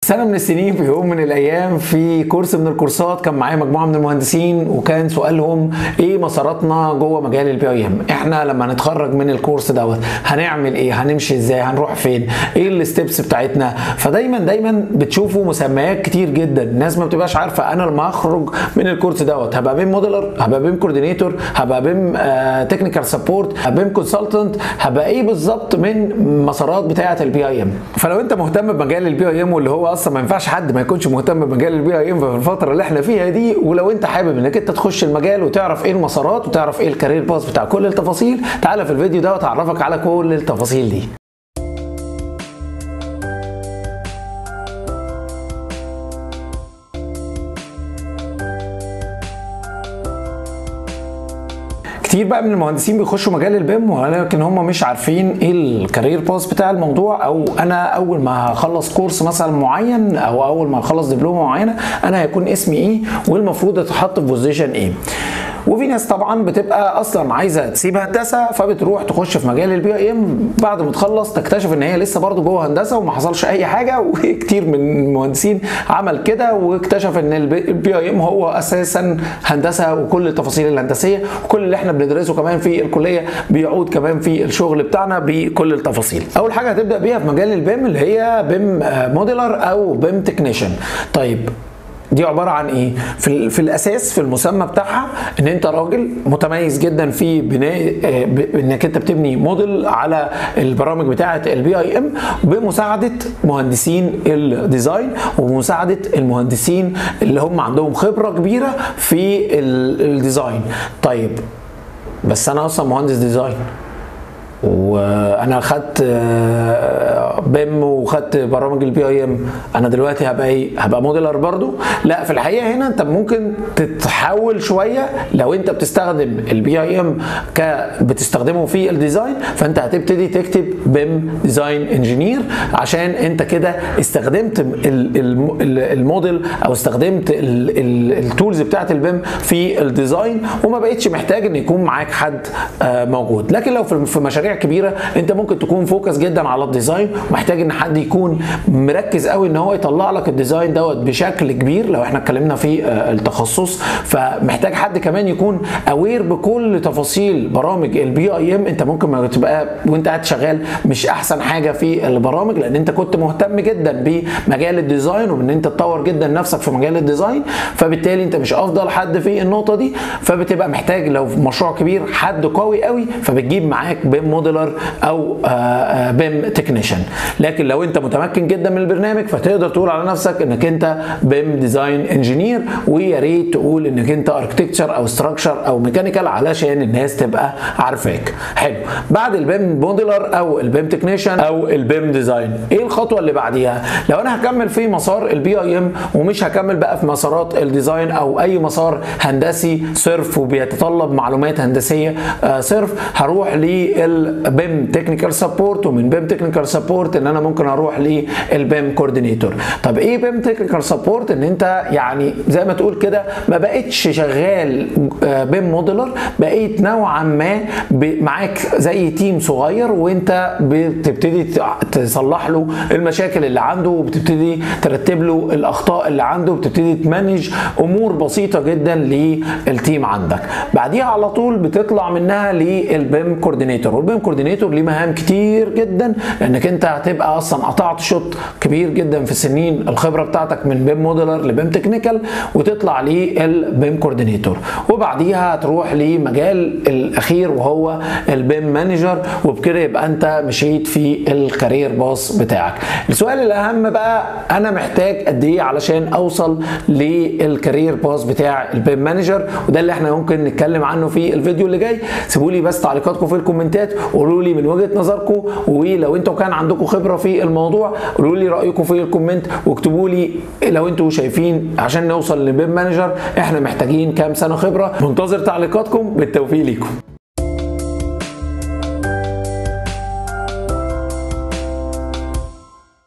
سنة من السنين في يوم من الأيام في كورس من الكورسات كان معايا مجموعة من المهندسين، وكان سؤالهم إيه مساراتنا جوه مجال البي اي ام؟ إحنا لما نتخرج من الكورس دوت هنعمل إيه؟ هنمشي إزاي؟ هنروح فين؟ إيه الستبس بتاعتنا؟ فدايما بتشوفوا مسميات كتير جدا، الناس ما بتبقاش عارفة أنا لما أخرج من الكورس دوت هبقى بيم موديلر، هبقى بيم كوردينيتور، هبقى بيم تكنيكال سبورت، هبقى بيم كونسلتنت، هبقى إيه بالظبط من مسارات بتاعة البي اي ام؟ فلو أنت مهتم بمجال البي اي ام، واللي هو اصلا ما ينفعش حد ما يكونش مهتم بمجال البي اي ام في الفتره اللي احنا فيها دي، ولو انت حابب انك انت تخش المجال وتعرف ايه المسارات وتعرف ايه الكارير باث بتاع كل التفاصيل، تعالى في الفيديو ده وتعرفك على كل التفاصيل دي. كتير بقى من المهندسين بيخشوا مجال البيم ولكن هم مش عارفين ايه الكارير باث بتاع الموضوع، او انا اول ما هخلص كورس مثلا معين او اول ما هخلص دبلومه معينه انا هيكون اسمي ايه والمفروض اتحط في بوزيشن ايه. وفي ناس طبعا بتبقى اصلا عايزه تسيب هندسه فبتروح تخش في مجال البي اي ام، بعد ما تخلص تكتشف ان هي لسه برضه جوه هندسه وما حصلش اي حاجه. وكتير من المهندسين عمل كده واكتشف ان البي اي ام هو اساسا هندسه وكل التفاصيل الهندسيه وكل اللي احنا بندرسه كمان في الكليه بيعود كمان في الشغل بتاعنا بكل التفاصيل. اول حاجه هتبدا بيها في مجال البيم اللي هي بيم موديلر او بيم تكنيشن. طيب دي عباره عن ايه؟ في الاساس في المسمى بتاعها ان انت راجل متميز جدا في بناء انك انت بتبني موديل على البرامج بتاعه البي اي ام بمساعده مهندسين الديزاين ومساعده المهندسين اللي هم عندهم خبره كبيره في الديزاين. طيب بس انا اصلا مهندس ديزاين وانا خدت بيم وخدت برامج البي اي ام، انا دلوقتي هبقى ايه؟ هبقى موديلر برضو؟ لا، في الحقيقه هنا انت ممكن تتحول شويه. لو انت بتستخدم البي اي ام بتستخدمه في الديزاين، فانت هتبتدي تكتب بيم ديزاين انجينير، عشان انت كده استخدمت الموديل او استخدمت التولز بتاعت البيم في الديزاين وما بقتش محتاج ان يكون معاك حد موجود. لكن لو في مشاريع كبيره انت ممكن تكون فوكس جدا على الديزاين ومحتاج ان حد يكون مركز قوي ان هو يطلع لك الديزاين دوت بشكل كبير. لو احنا اتكلمنا في التخصص فمحتاج حد كمان يكون اوير بكل تفاصيل برامج البي اي ام. انت ممكن ما تبقى وانت قاعد شغال مش احسن حاجه في البرامج لان انت كنت مهتم جدا بمجال الديزاين وان انت تطور جدا نفسك في مجال الديزاين، فبالتالي انت مش افضل حد في النقطه دي، فبتبقى محتاج لو في مشروع كبير حد قوي قوي فبتجيب معاك بيم موديلر او بيم تكنيشن. لكن لو انت متمكن جدا من البرنامج فتقدر تقول على نفسك انك انت بيم ديزاين انجينير، ويا ريت تقول انك انت اركتكتشر او ستراكشر او ميكانيكال علشان الناس تبقى عارفاك. حلو. بعد البيم موديلر او البيم تكنيشن او البيم ديزاين ايه الخطوه اللي بعديها؟ لو انا هكمل في مسار البي اي ام ومش هكمل بقى في مسارات الديزاين او اي مسار هندسي صرف وبيتطلب معلومات هندسيه صرف، هروح للبيم تكنيكال سبورت، ومن بيم تكنيكال سبورت ان انا ممكن اروح للبيم كوردينيتور. طب ايه بيم تكنيكال سبورت؟ ان انت يعني زي ما تقول كده ما بقتش شغال بيم موديلر، بقيت نوعا ما معاك زي تيم صغير وانت بتبتدي تصلح له المشاكل اللي عنده وبتبتدي ترتب له الاخطاء اللي عنده وبتبتدي تمانج امور بسيطه جدا للتيم عندك. بعديها على طول بتطلع منها للبيم كوردينيتور، والبيم كوردينيتور ليه مهام كتير جدا لانك انت هتبقى اصلا قطعت شوط كبير جدا في سنين الخبره بتاعتك من بيم موديلر لبيم تكنيكال وتطلع للبيم كوردينيتور، وبعديها هتروح لمجال الاخير وهو البيم مانجر، وبكده يبقى انت مشيت في الكارير باص بتاعك. السؤال الاهم بقى انا محتاج قد ايه علشان اوصل للكارير باص بتاع البيم مانجر؟ وده اللي احنا ممكن نتكلم عنه في الفيديو اللي جاي. سيبوا لي بس تعليقاتكم في الكومنتات وقولوا لي من وجهة نظركم، ولو انتوا كان عندكم خبرة في الموضوع قولوا لي رأيكم في الكومنت، واكتبوا لي لو انتوا شايفين عشان نوصل لبيم مانجر احنا محتاجين كام سنة خبرة. منتظر تعليقاتكم، بالتوفيق ليكم.